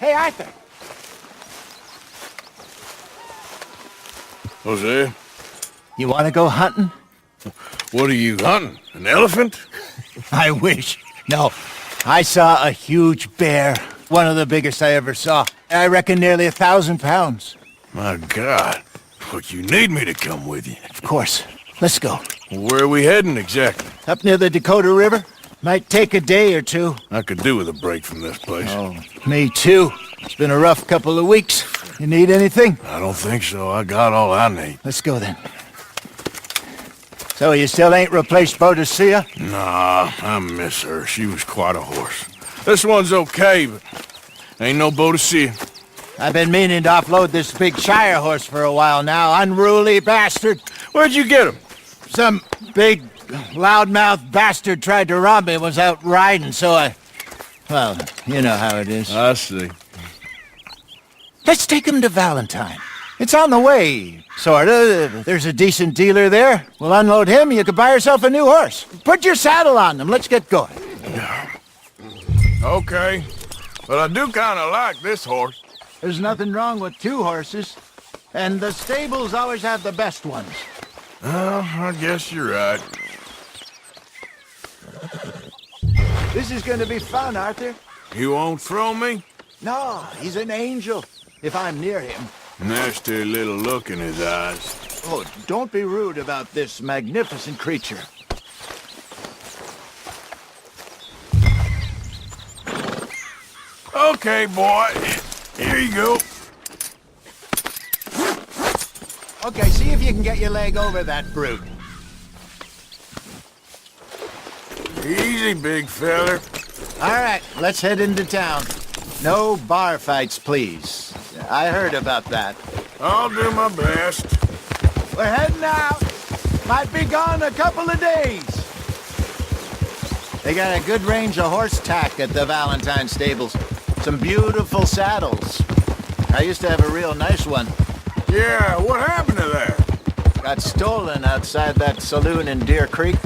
Hey, Arthur. Jose, You want to go hunting? what are you hunting? An elephant? I wish. No, I saw a huge bear. One of the biggest I ever saw. I reckon nearly 1,000 pounds. My God. But you need me to come with you. Of course. Let's go. Where are we heading exactly? Up near the Dakota River. Might take a day or two. I could do with a break from this place. Oh, me too. It's been a rough couple of weeks. You need anything? I don't think so. I got all I need. Let's go then. So you still ain't replaced Boadicea? Nah, I miss her. She was quite a horse. This one's okay, but ain't no Boadicea. I've been meaning to offload this big Shire horse for a while now. Unruly bastard. Where'd you get him? Some big, loudmouth bastard tried to rob me and was out riding, so I... Well, you know how it is. I see. Let's take him to Valentine. It's on the way, sorta. There's a decent dealer there. We'll unload him, you could buy yourself a new horse. Put your saddle on them, let's get going. Okay. But I do kind of like this horse. There's nothing wrong with two horses. And the stables always have the best ones. Well, I guess you're right. This is gonna be fun, Arthur. You won't throw me? No, he's an angel, if I'm near him. Nasty little look in his eyes. Oh, don't be rude about this magnificent creature. Okay, boy. Here you go. Okay, see if you can get your leg over that brute. Easy, big feller. All right, let's head into town. No bar fights, please. I heard about that. I'll do my best. We're heading out. Might be gone a couple of days. They got a good range of horse tack at the Valentine stables. Some beautiful saddles. I used to have a real nice one. Yeah, what happened to that? Got stolen outside that saloon in Deer Creek.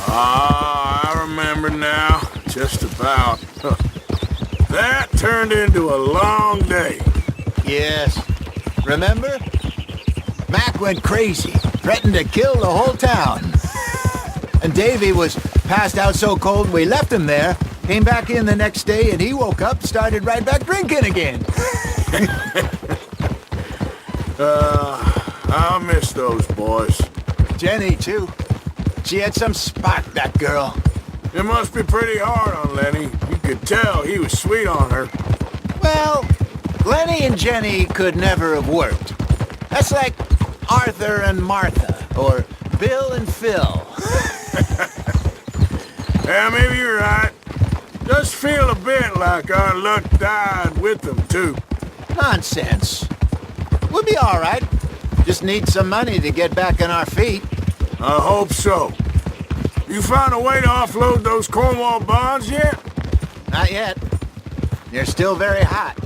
Ah, I remember now. Just about. That turned into a long day. Yes. Remember? Mac went crazy, threatened to kill the whole town. And Davy was passed out so cold we left him there, came back in the next day, and he woke up, started right back drinking again. I'll miss those boys. Jenny, too. She had some spark, that girl. It must be pretty hard on Lenny. You could tell he was sweet on her. Well, Lenny and Jenny could never have worked. That's like Arthur and Martha, or Bill and Phil. Yeah, maybe you're right. Does feel a bit like our luck died with them, too. Nonsense. We'll be all right. Just need some money to get back on our feet. I hope so. You found a way to offload those Cornwall bonds yet? Not yet. They're still very hot.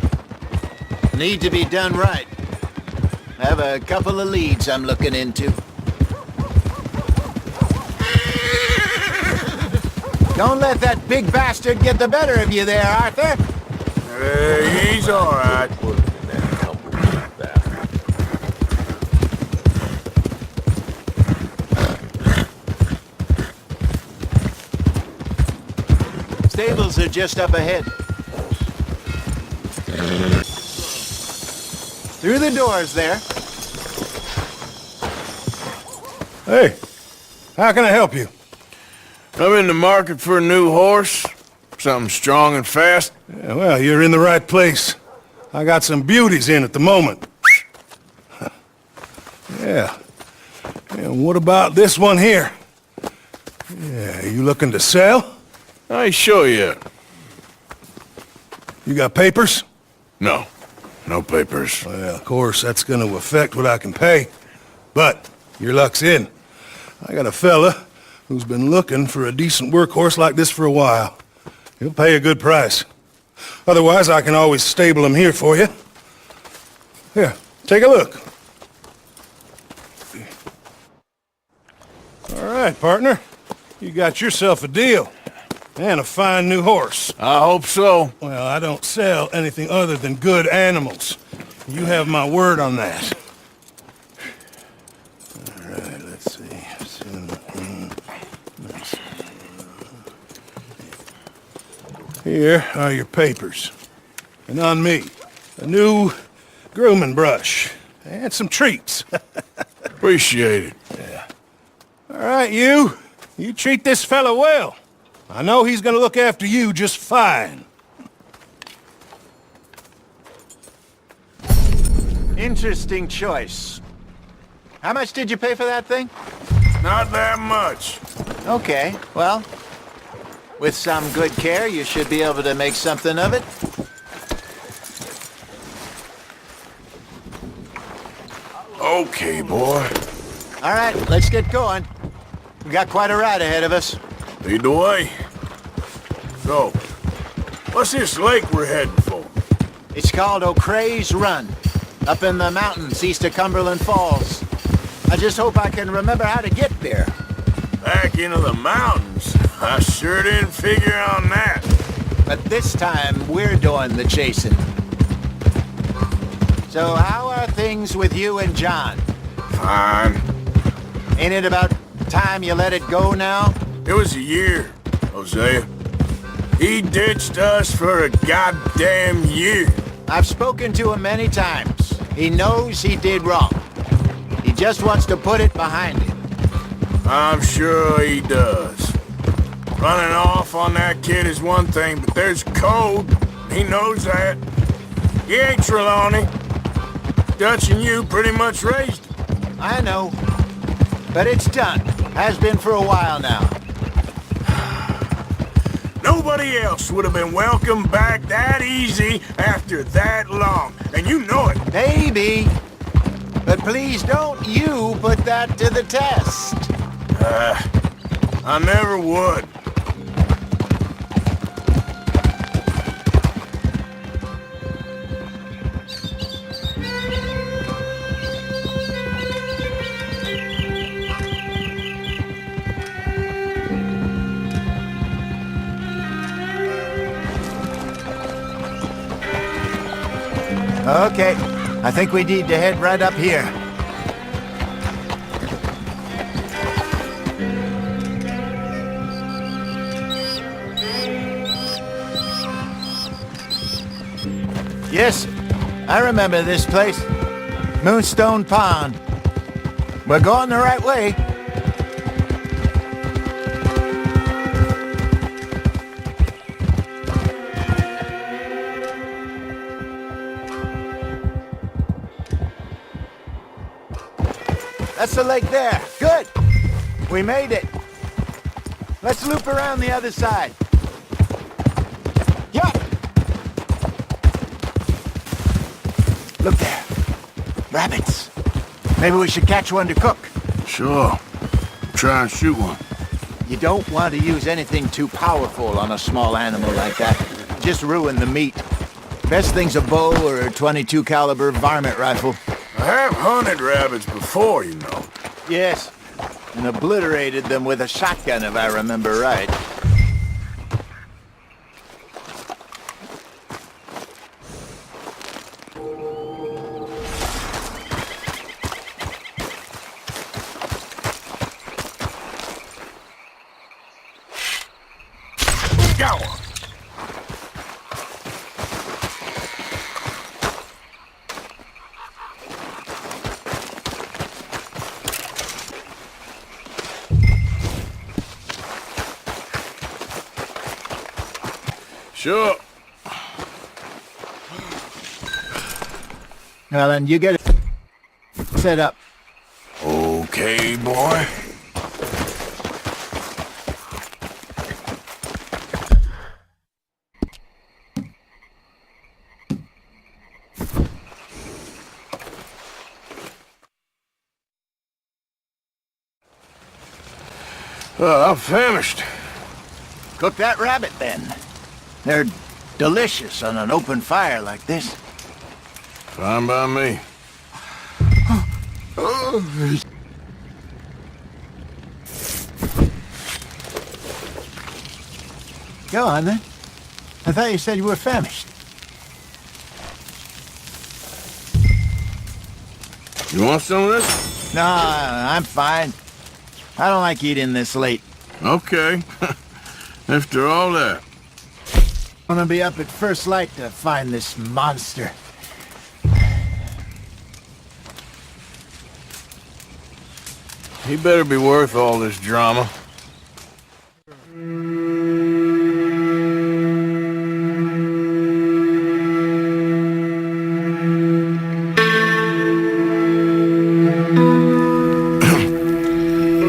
Need to be done right. I have a couple of leads I'm looking into. Don't let that big bastard get the better of you there, Arthur. He's all right. Stables are just up ahead. Through the doors there. Hey, how can I help you? I'm in the market for a new horse. Something strong and fast. Yeah, well, you're in the right place. I got some beauties in at the moment. Yeah. And what about this one here? Yeah, you looking to sell? I ain't sure yet. You got papers? No. No papers. Well, of course, that's gonna affect what I can pay. But your luck's in. I got a fella who's been looking for a decent workhorse like this for a while. He'll pay a good price. Otherwise, I can always stable him here for you. Here, take a look. All right, partner. You got yourself a deal. And a fine new horse. I hope so. Well, I don't sell anything other than good animals. You have my word on that. All right, let's see. Here are your papers. And on me, a new grooming brush and some treats. Appreciate it. All right, you treat this fella well. I know he's gonna look after you just fine. Interesting choice. How much did you pay for that thing? Not that much. Okay, well, with some good care, you should be able to make something of it. Okay, boy. All right, let's get going. We got quite a ride ahead of us. Lead the way. So, what's this lake we're heading for? It's called O'Creagh's Run, up in the mountains east of Cumberland Falls. I just hope I can remember how to get there. Back into the mountains? I sure didn't figure on that. But this time, we're doing the chasing. So how are things with you and John? Fine. Ain't it about time you let it go now? It was a year, Hosea. He ditched us for a goddamn year. I've spoken to him many times. He knows he did wrong. He just wants to put it behind him. I'm sure he does. Running off on that kid is one thing, but there's code. He knows that. He ain't Trelawney. Dutch and you pretty much raised him. I know. But it's done. Has been for a while now. Nobody else would have been welcomed back that easy after that long. And you know it. Maybe. But please don't you put that to the test. I never would. Okay. I think we need to head right up here. Yes, I remember this place. Moonstone Pond. We're going the right way. That's the lake there. Good. We made it. Let's loop around the other side. Yup. Look there. Rabbits. Maybe we should catch one to cook. Sure. Try and shoot one. You don't want to use anything too powerful on a small animal like that. Just ruin the meat. Best thing's a bow or a .22 caliber varmint rifle. I have hunted rabbits before, you know. Yes, and obliterated them with a shotgun if I remember right. Got one. Sure. Well, then you get it set up. Okay, boy. I'm famished. Cook that rabbit then. They're delicious on an open fire like this. Fine by me. Go on, then. I thought you said you were famished. You want some of this? No, I'm fine. I don't like eating this late. Okay. After all that. I'm gonna be up at first light to find this monster. He better be worth all this drama.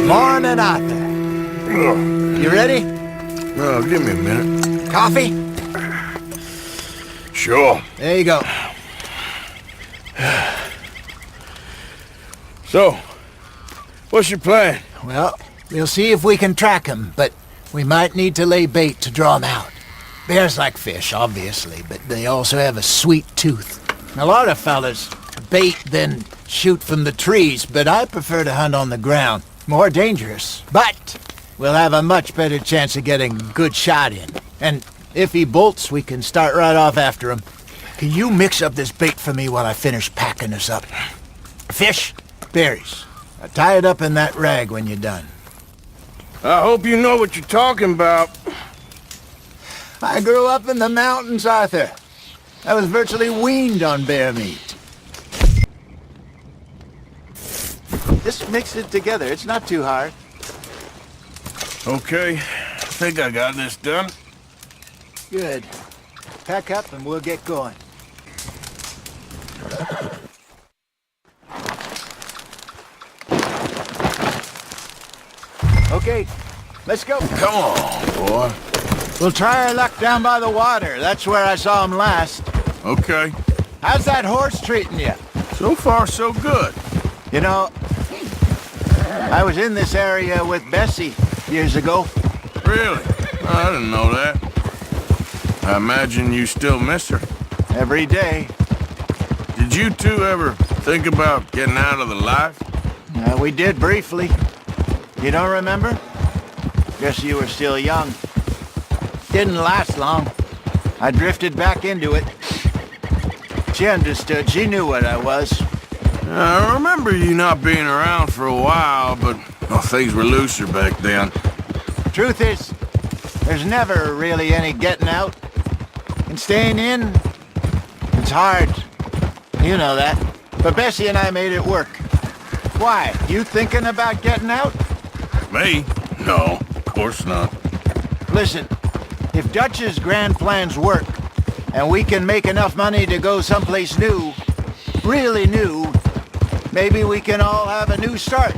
Morning, Arthur. You ready? Well, give me a minute. Coffee? Sure. There you go. So, what's your plan? Well, we'll see if we can track him, but we might need to lay bait to draw him out. Bears like fish, obviously, but they also have a sweet tooth. A lot of fellas bait, then shoot from the trees, but I prefer to hunt on the ground. More dangerous, but we'll have a much better chance of getting a good shot in. And if he bolts, we can start right off after him. Can you mix up this bait for me while I finish packing this up? Fish, berries. Now tie it up in that rag when you're done. I hope you know what you're talking about. I grew up in the mountains, Arthur. I was virtually weaned on bear meat. Just mix it together. It's not too hard. Okay, I think I got this done. Good. Pack up and we'll get going. Okay, let's go. Come on, boy. We'll try our luck down by the water. That's where I saw him last. Okay. How's that horse treating you? So far, so good. You know, I was in this area with Bessie years ago. Really? I didn't know that. I imagine you still miss her. Every day. Did you two ever think about getting out of the life? We did briefly. You don't remember? Guess you were still young. Didn't last long. I drifted back into it. She understood. She knew what I was. I remember you not being around for a while, but well, things were looser back then. Truth is, there's never really any getting out. And staying in, it's hard. You know that. But Bessie and I made it work. Why? You thinking about getting out? Me? No, of course not. Listen, if Dutch's grand plans work, and we can make enough money to go someplace new, really new, maybe we can all have a new start.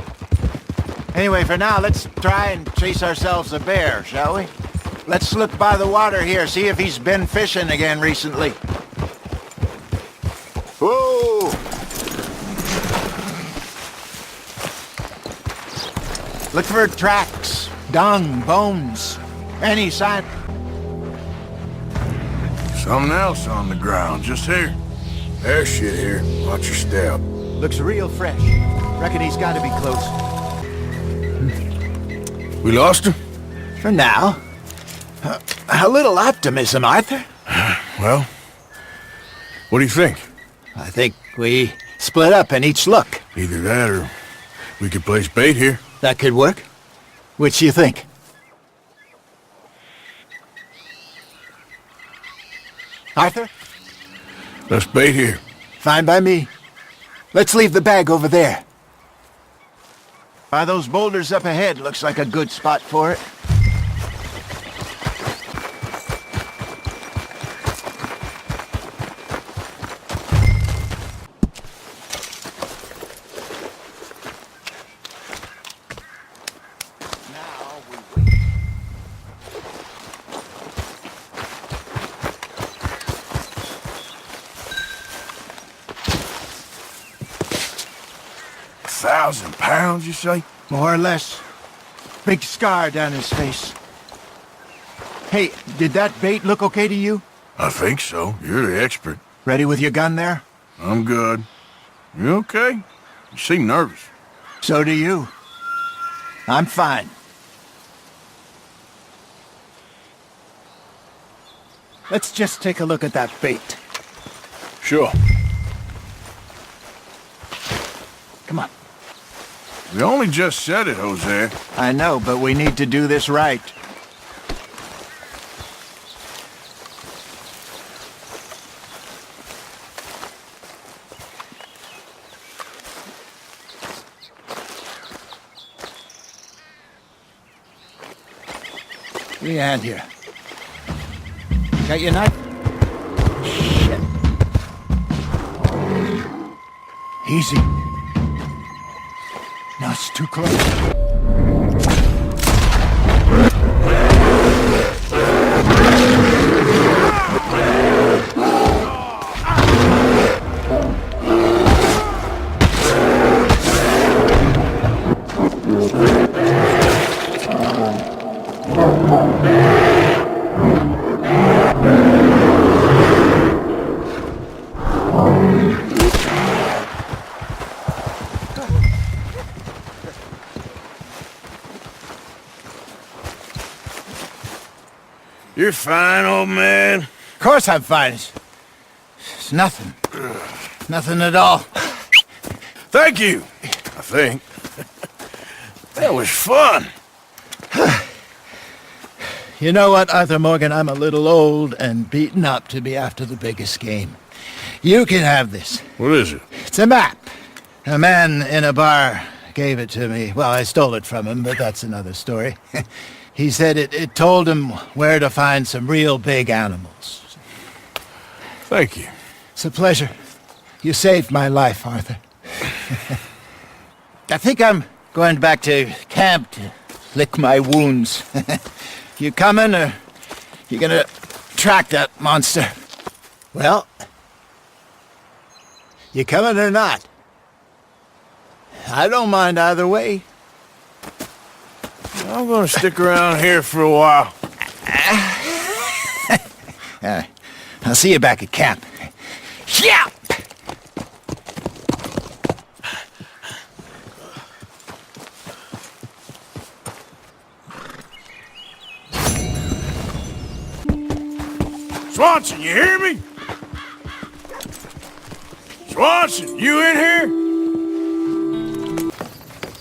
Anyway, for now, let's try and chase ourselves a bear, shall we? Let's look by the water here, see if he's been fishing again recently. Whoa! Look for tracks, dung, bones, any sign. Something else on the ground, just here. There's shit here. Watch your step. Looks real fresh. Reckon he's got to be close. We lost him? For now. A little optimism, Arthur. Well, what do you think? I think we split up and each look. Either that or we could place bait here. That could work. Which you think? Arthur? Let's bait here. Fine by me. Let's leave the bag over there. By those boulders up ahead, looks like a good spot for it. Now we wait. £1,000, you say? More or less. Big scar down his face. Hey, did that bait look okay to you? I think so. You're the expert. Ready with your gun there? I'm good. You okay? You seem nervous. So do you. I'm fine. let's just take a look at that bait. Sure. Come on. We only just said it, Jose. I know, but we need to do this right. Give me a hand here. Got your knife? Shit. Easy. No, it's too close. You're fine, old man. Of course I'm fine. It's nothing. Nothing at all. Thank you, I think. That was fun. You know what, Arthur Morgan? I'm a little old and beaten up to be after the biggest game. You can have this. What is it? It's a map. A man in a bar gave it to me. Well, I stole it from him, but that's another story. He said it told him where to find some real big animals. Thank you. It's a pleasure. You saved my life, Arthur. I think I'm going back to camp to lick my wounds. You coming, or you gonna track that monster? Well, you coming or not? I don't mind either way. I'm gonna stick around here for a while. I'll see you back at camp. Yeah! Swanson, you hear me? Swanson, you in here?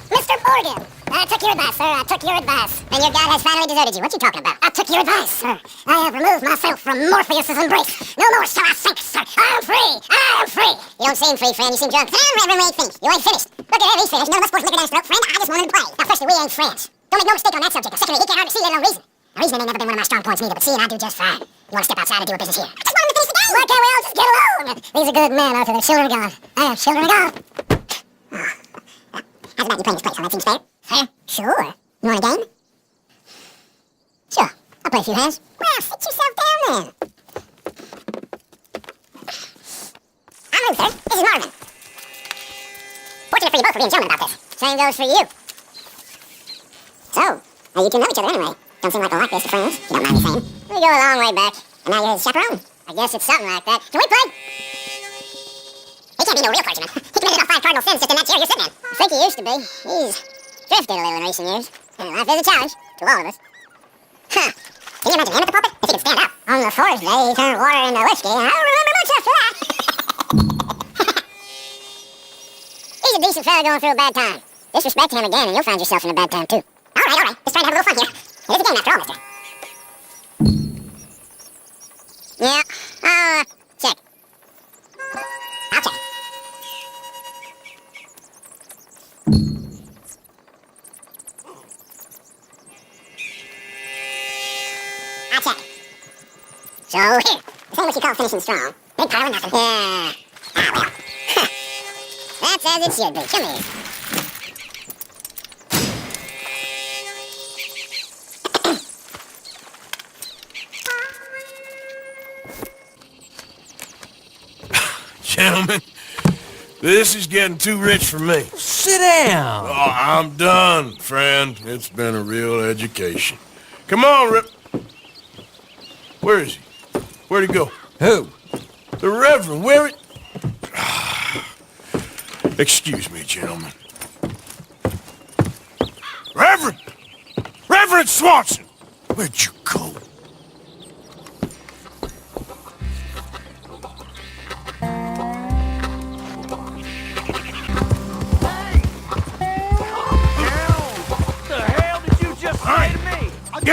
Mr. Morgan, I took your advice, sir. I took your advice. And your God has finally deserted you. What you talking about? I took your advice, sir. I have removed myself from Morpheus's embrace. No more shall I sink, sir. I am free. I am free. You don't seem free, friend. You seem drunk. Reverend, ain't finished. You ain't finished. Look at him. He's finished. None of us forced liquor down his throat, friend. I just wanted to play. Now, firstly, we ain't friends. Don't make no mistake on that subject. Secondly, he can't hardly see you no reason. Now, reasoning ain't never been one of my strong points neither, but seeing I do just fine. You want to step outside and do a business here? I just wanted to finish the game. Why can't we all just get along? These are good men, Arthur. They're children of God. I am children of God. How's about you playing this place, huh? That seems fair. Fair? Sure. You want a game? Sure. I'll play a few hands. Well, sit yourself down then. I'm Luther. This is Marvin. Fortunate for you both for being gentlemen about this. Same goes for you. So, now you two know each other anyway. Don't seem like a lot this to friends, if you don't mind me saying. We go a long way back. And now you're his chaperone. I guess it's something like that. Can we play? He can't be no real clergyman. He committed about 5 cardinal sins just in that chair you're sitting in. I think he used to be. He's drifted a little in recent years. And life is a challenge to all of us. Huh. Can you imagine him at the pulpit? If he can stand up. On the 4th day, he turned water into whiskey. I don't remember much after that. He's a decent fella going through a bad time. Disrespect him again and you'll find yourself in a bad time too. All right. Just trying to have a little fun here. It is a game after all, mister. Yeah, I'll check. I'll check. I'll check. So, here. This ain't what you call finishing strong. Big pile of nothing. Yeah. Ah, well. That's as it should be. Come here. Gentlemen, this is getting too rich for me. Sit down. Oh, I'm done, friend. It's been a real education. Come on, Rip. Where is he? Where'd he go? Who? The Reverend. Where? Excuse me, gentlemen. Reverend! Reverend Swanson! Where'd you go?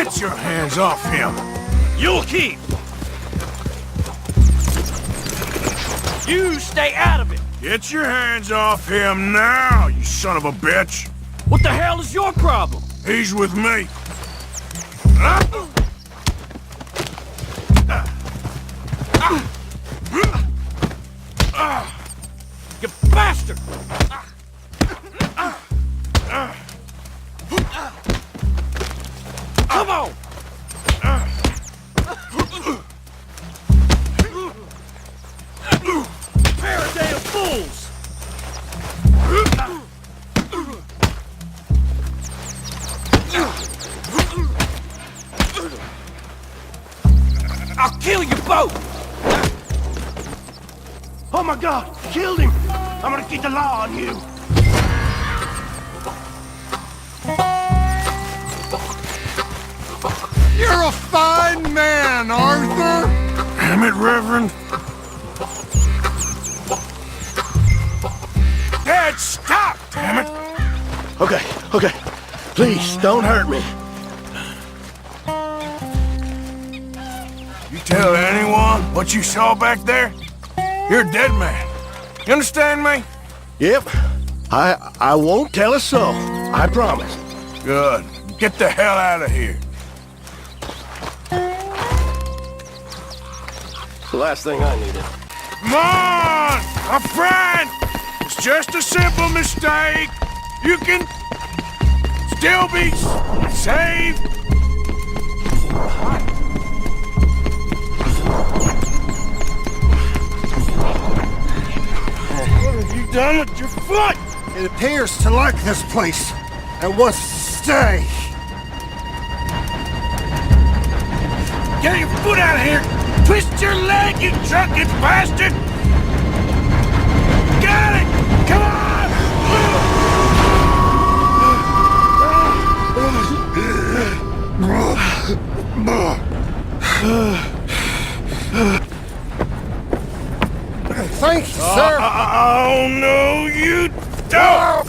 Get your hands off him! You'll keep! You stay out of it! Get your hands off him now, you son of a bitch! What the hell is your problem? He's with me. You bastard! Come on! Pair of damn fools! I'll kill you both! Oh my God, killed him! I'm gonna keep the law on you. You're a fine man, Arthur! Damn it, Reverend. Dad, stop! Damn it! Okay. Please, don't hurt me. You tell anyone what you saw back there? You're a dead man. You understand me? Yep. I won't tell a soul. I promise. Good. Get the hell out of here. It's the last thing I needed. Come on! My friend! It's just a simple mistake. You can still be saved. What have you done with your foot? It appears to like this place and wants to stay. Get your foot out of here! Twist your leg, you drunken bastard! Got it! Come on! Thank you, sir. Oh, no, you don't!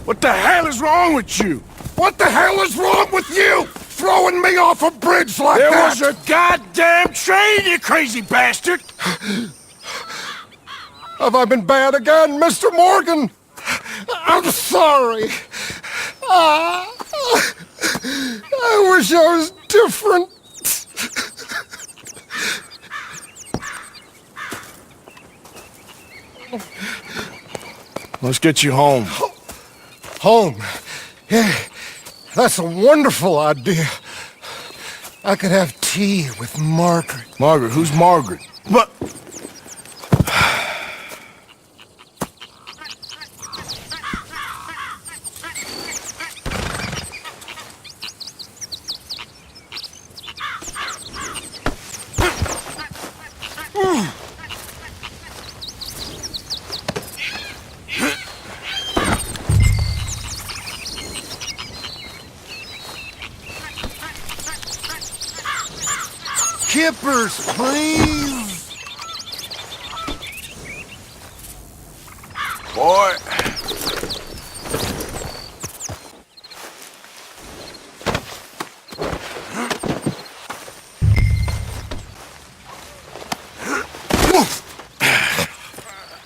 What the hell is wrong with you? What the hell is wrong with you? Throwing me off a bridge like There that? was a goddamn train, you crazy bastard! Have I been bad again, Mr. Morgan? I'm sorry. I wish I was different. Let's get you home. Home. Yeah, that's a wonderful idea. I could have tea with Margaret. Margaret? Who's Margaret? What? Kippers, please. Boy.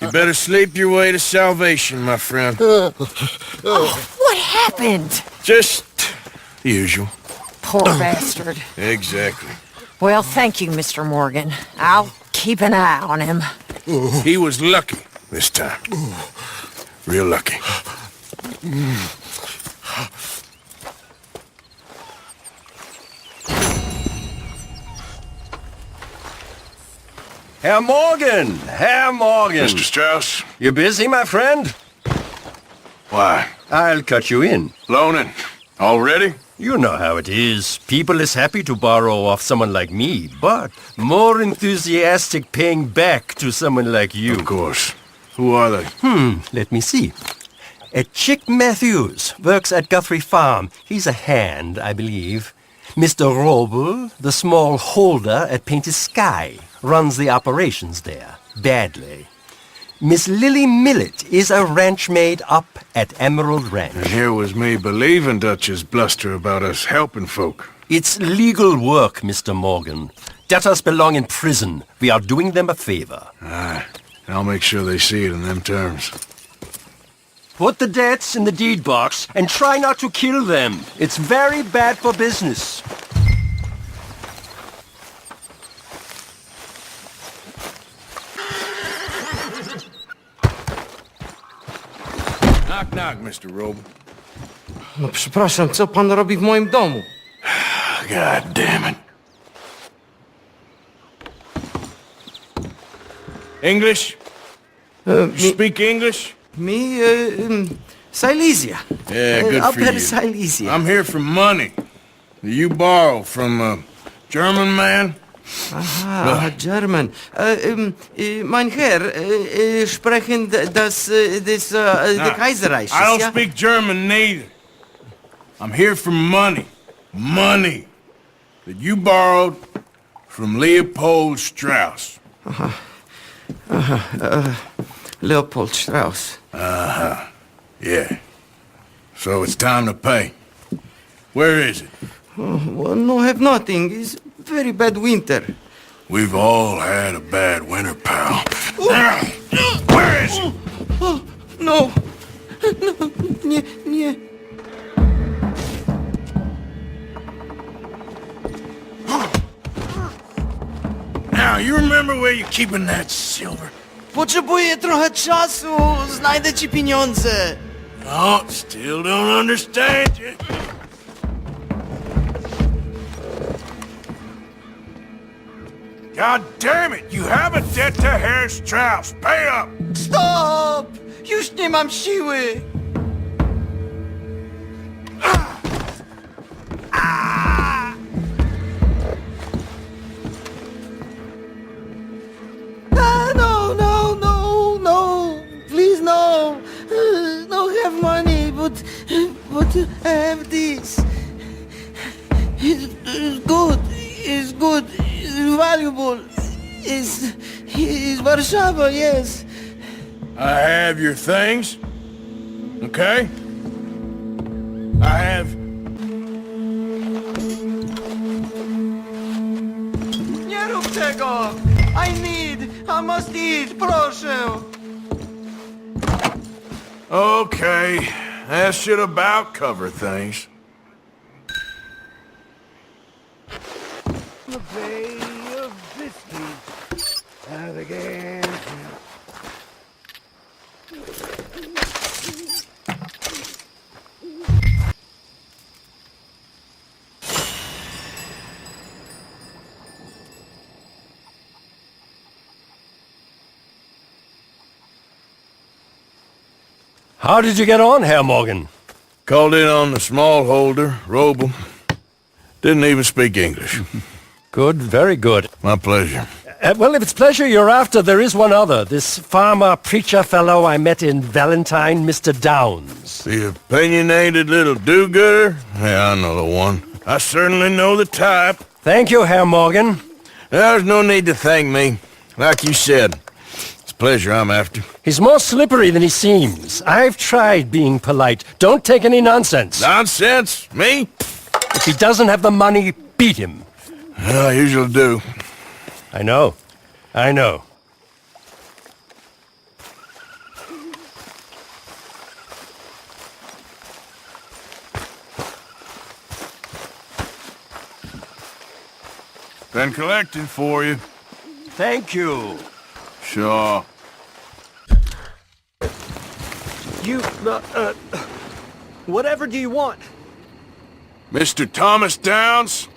You better sleep your way to salvation, my friend. What happened? Just the usual. Poor bastard. Exactly. Well, thank you, Mr. Morgan. I'll keep an eye on him. He was lucky this time. Real lucky. Herr Morgan! Herr Morgan! Mr. Strauss? You busy, my friend? Why? I'll cut you in. Loaning. Already? You know how it is. People is happy to borrow off someone like me, but more enthusiastic paying back to someone like you. Of course. Who are they? Let me see. Chick Matthews works at Guthrie Farm. He's a hand, I believe. Mr. Roble, the small holder at Painted Sky, runs the operations there. Badly. Miss Lily Millet is a ranch maid up at Emerald Ranch. And here was me believing Dutch's bluster about us helping folk. It's legal work, Mr. Morgan. Debtors belong in prison. We are doing them a favor. Aye, and I'll make sure they see it in them terms. Put the debts in the deed box and try not to kill them. It's very bad for business. Knock, knock, Mr. Roble. No przepraszam, co pan robi w moim domu? God damn it. English? You speak English? Me, Silesia. Yeah, good for Upper you. Silesia. I'm here for money. You borrow from a German man? Aha, German. Mein Herr, sprechen the Kaiserreich. I don't speak German neither. I'm here for money. Money that you borrowed from Leopold Strauss. Leopold Strauss. Yeah. So it's time to pay. Where is it? Well, no, have nothing. It's very bad winter. We've all had a bad winter, pal. Where is it? Oh, no. No, nie. Now, you remember where you're keeping that silver? Potrzebuję trochę czasu. Znajdę ci pieniądze. Oh, still don't understand you. God damn it! You have a debt to Herr Strauss. Pay up! Stop! Już nie mam siły. No. Please, no. No have money, but I have this. It's good. It's good. It's valuable. It's Warszawa, yes. I have your things. Okay? I have... Nie rób tego! I must eat, proszę! Okay, that should about cover things. The Bay of Biscuit. Out again. How did you get on, Herr Morgan? Called in on the smallholder, Roble. Didn't even speak English. Good, very good. My pleasure. Well, if it's pleasure you're after, there is one other. This farmer preacher fellow I met in Valentine, Mr. Downs. The opinionated little do-gooder? Yeah, I know the one. I certainly know the type. Thank you, Herr Morgan. There's no need to thank me. Like you said, it's pleasure I'm after. He's more slippery than he seems. I've tried being polite. Don't take any nonsense. Nonsense? Me? If he doesn't have the money, beat him. Well, I usually do. I know. Been collecting for you. Thank you. Sure. Whatever do you want? Mr. Thomas Downs?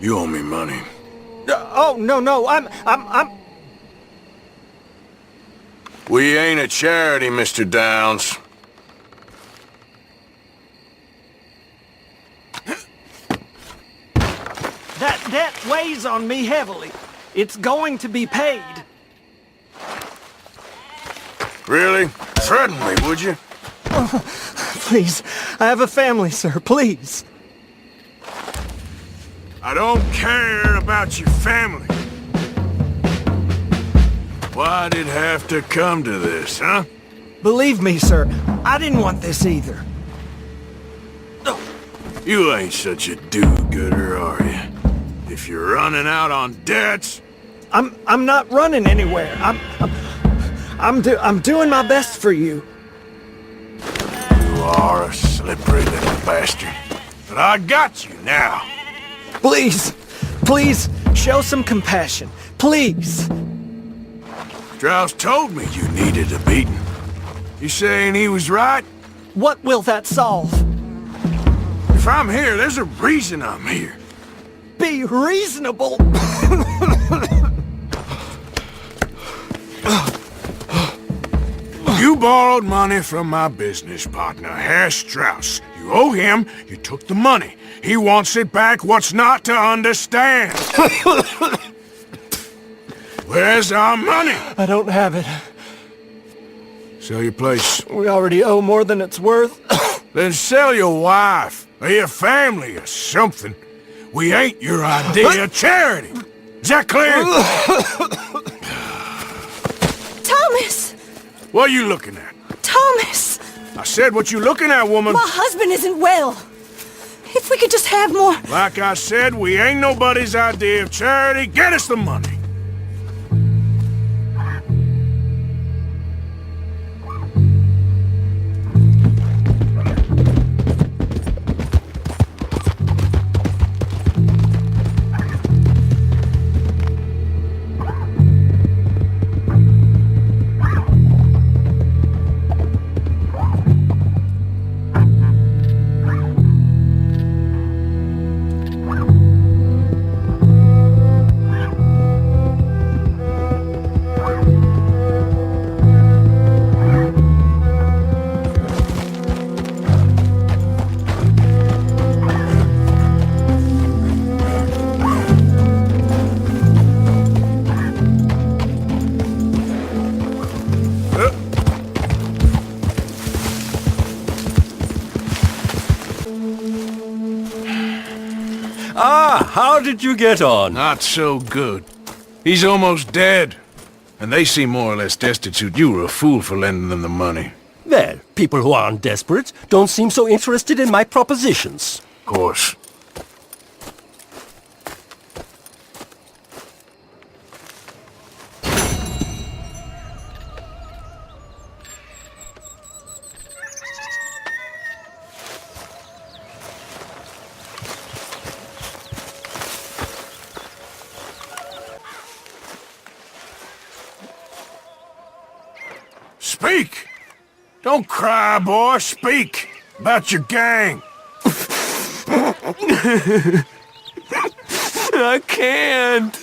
You owe me money. No, I'm... We ain't a charity, Mr. Downs. That debt weighs on me heavily. It's going to be paid. Really? Threaten me, would you? Please, I have a family, sir, please. I don't care about your family. Why'd it have to come to this, huh? Believe me, sir, I didn't want this either. You ain't such a do-gooder, are you? If you're running out on debts... I'm not running anywhere. I'm doing my best for you. You are a slippery little bastard. But I got you now. Please, please, show some compassion. Please. Strauss told me you needed a beating. You saying he was right? What will that solve? If I'm here, there's a reason I'm here. Be reasonable. You borrowed money from my business partner, Herr Strauss. You owe him, you took the money. He wants it back, what's not to understand? Where's our money? I don't have it. Sell your place. We already owe more than it's worth. Then sell your wife, or your family, or something. We ain't your idea of charity. Is that clear? Thomas! What are you looking at? Thomas! I said what you looking at, woman. My husband isn't well. If we could just have more... Like I said, we ain't nobody's idea of charity. Get us the money. How did you get on? Not so good. He's almost dead. And they seem more or less destitute. You were a fool for lending them the money. Well, people who aren't desperate don't seem so interested in my propositions. Of course. Speak! Don't cry, boy. Speak about your gang. I can't.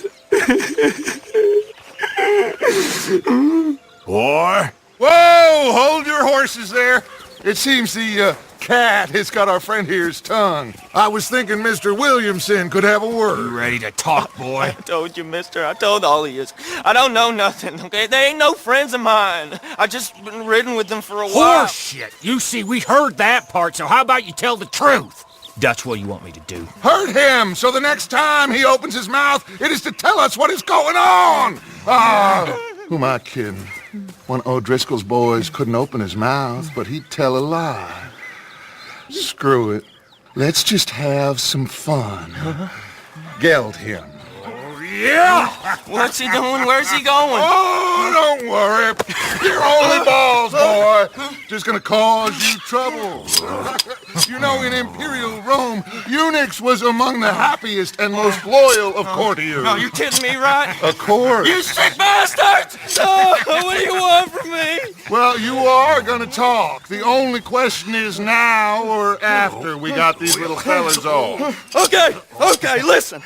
Boy. Whoa! Hold your horses there. It seems the cat has got our friend here's tongue. I was thinking Mr. Williamson could have a word. Ready to talk, boy? I told you, mister. I told all of you. I don't know nothing, okay? They ain't no friends of mine. I just been ridden with them for a while. Horseshit! You see, we heard that part, so how about you tell the truth? That's what you want me to do. Hurt him, so the next time he opens his mouth, it is to tell us what is going on! Ah, who am I kidding? One of O'Driscoll's boys couldn't open his mouth, but he'd tell a lie. Screw it. Let's just have some fun. Geld him. Yeah! What's he doing? Where's he going? Oh, don't worry. You're only balls, boy. Just gonna cause you trouble. You know, in Imperial Rome, eunuchs was among the happiest and most loyal of courtiers. No, you kidding me, right? Of course. You sick bastards! Oh, what do you want from me? Well, you are gonna talk. The only question is now or after we got these little fellas off. Okay, listen.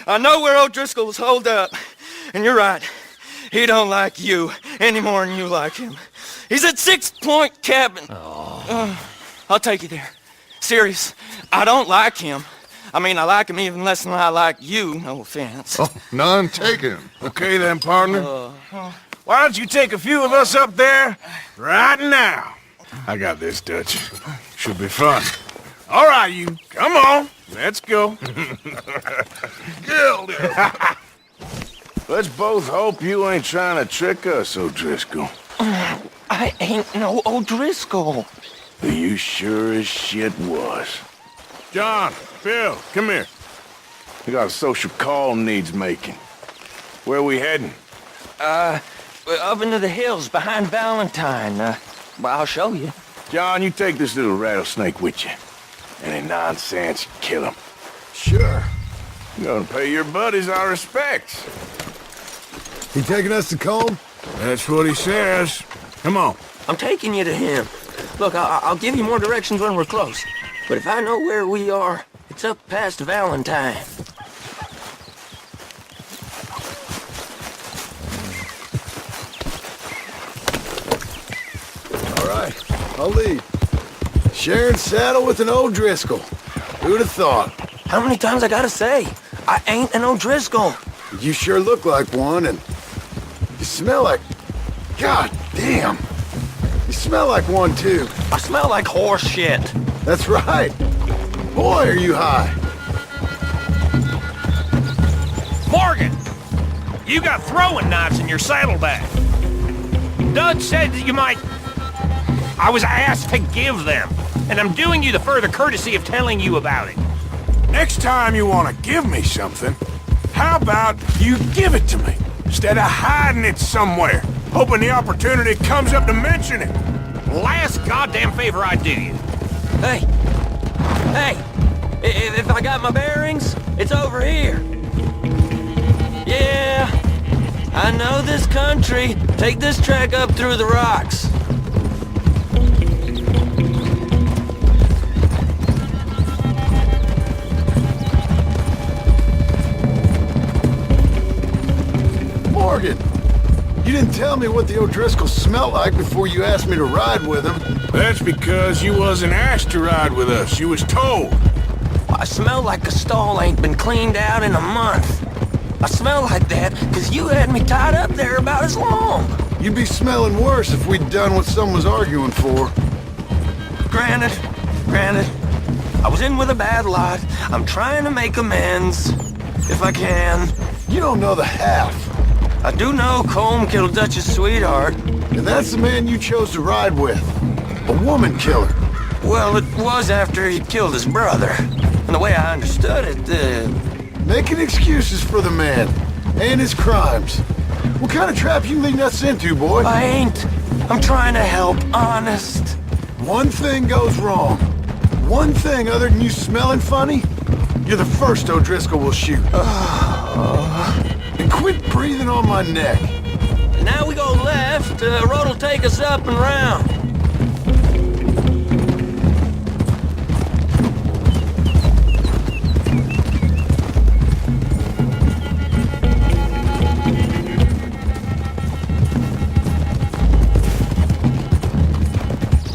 I know where O'Driscoll's holed up, and you're right. He don't like you any more than you like him. He's at 6 Point Cabin. I'll take you there. Serious, I don't like him. I mean, I like him even less than I like you, no offense. Oh, none taken. Okay then, partner. Why don't you take a few of us up there right now? I got this, Dutch. Should be fun. All right, you. Come on. Let's go. Geld him. Let's both hope you ain't trying to trick us, O'Driscoll. I ain't no O'Driscoll. You sure as shit was. John, Bill, come here. We got a social call needs making. Where we heading? Up into the hills behind Valentine. Well, I'll show you. John, you take this little rattlesnake with you. Any nonsense, kill him. Sure. You're gonna pay your buddies our respects. He taking us to Combe? That's what he says. Come on. I'm taking you to him. Look, I'll give you more directions when we're close. But if I know where we are, it's up past Valentine. All right, I'll lead. Sharing saddle with an O'Driscoll. Who'd have thought? How many times I gotta say? I ain't an O'Driscoll. You sure look like one, and you smell like... God damn. You smell like one, too. I smell like horse shit. That's right. Boy, are you high. Morgan! You got throwing knives in your saddlebag. Dud said that you might... I was asked to give them, and I'm doing you the further courtesy of telling you about it. Next time you want to give me something, how about you give it to me, instead of hiding it somewhere, hoping the opportunity comes up to mention it? Last goddamn favor I do you. Hey! If I got my bearings, it's over here. Yeah, I know this country. Take this track up through the rocks. Morgan, you didn't tell me what the O'Driscoll smelled like before you asked me to ride with him. That's because you wasn't asked to ride with us. You was told. I smell like a stall ain't been cleaned out in a month. I smell like that because you had me tied up there about as long. You'd be smelling worse if we'd done what someone was arguing for. Granted. I was in with a bad lot. I'm trying to make amends, if I can. You don't know the half. I do know Colm killed Dutch's sweetheart. And that's the man you chose to ride with. A woman killer. Well, it was after he killed his brother. And the way I understood it, Making excuses for the man. And his crimes. What kind of trap you leading us into, boy? I ain't. I'm trying to help, honest. One thing goes wrong. One thing other than you smelling funny, you're the first O'Driscoll will shoot. And quit breathing on my neck. Now we go left. Road'll take us up and round.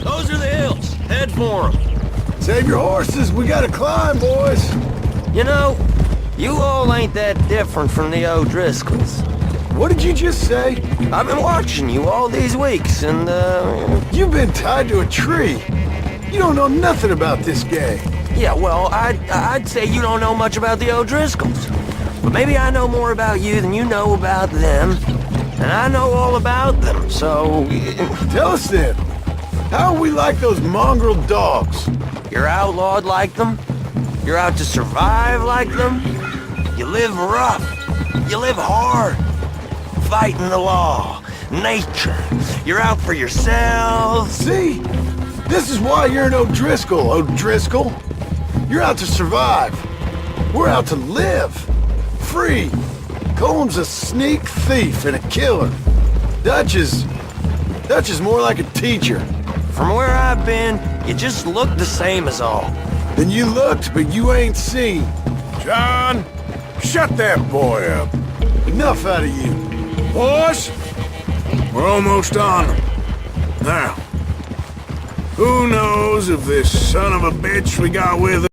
Those are the hills. Head for them. Save your horses. We gotta climb, boys. You know, you all ain't that different from the O'Driscolls. What did you just say? I've been watching you all these weeks, and, You've been tied to a tree. You don't know nothing about this gang. Yeah, well, I'd say you don't know much about the O'Driscolls. But maybe I know more about you than you know about them. And I know all about them, so... Tell us then. How are we like those mongrel dogs? You're outlawed like them? You're out to survive like them? You live rough. You live hard. Fighting the law. Nature. You're out for yourselves. See? This is why you're an O'Driscoll, O'Driscoll. You're out to survive. We're out to live. Free. Colm's a sneak thief and a killer. Dutch is more like a teacher. From where I've been, you just look the same as all. Then you looked, but you ain't seen. John, shut that boy up. Enough out of you. Boys, we're almost on them. Now, who knows if this son of a bitch we got with us